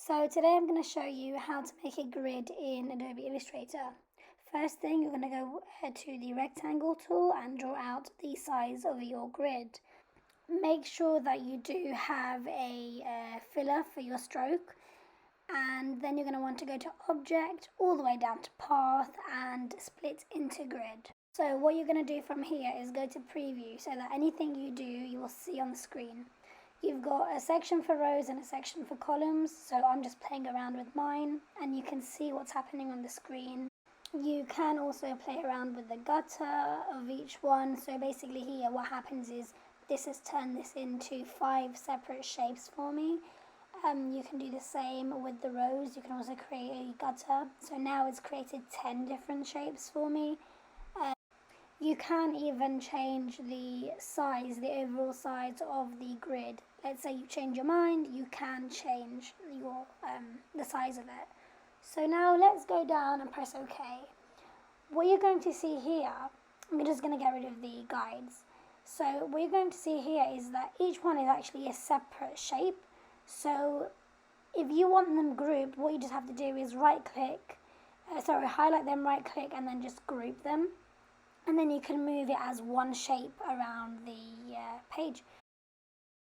So today I'm going to show you how to make a grid in Adobe Illustrator. First thing, you're going to go to the rectangle tool and draw out the size of your grid. Make sure that you do have a filler for your stroke, and then you're going to want to go to Object all the way down to Path and split into grid. So what you're going to do from here is go to Preview so that anything you do you will see on the screen. You've got a section for rows and a section for columns, so I'm just playing around with mine and you can see what's happening on the screen. You can also play around with the gutter of each one, so basically here what happens is this has turned this into 5 separate shapes for me. You can do the same with the rows. You can also create a gutter, so now it's created 10 different shapes for me. You can even change the size, the overall size of the grid. Let's say you change your mind, you can change your the size of it. So now let's go down and press OK. What you're going to see here, I'm just going to get rid of the guides. So what you're going to see here is that each one is actually a separate shape. So if you want them grouped, what you just have to do is highlight them, right click, and then just group them. And then you can move it as one shape around the page.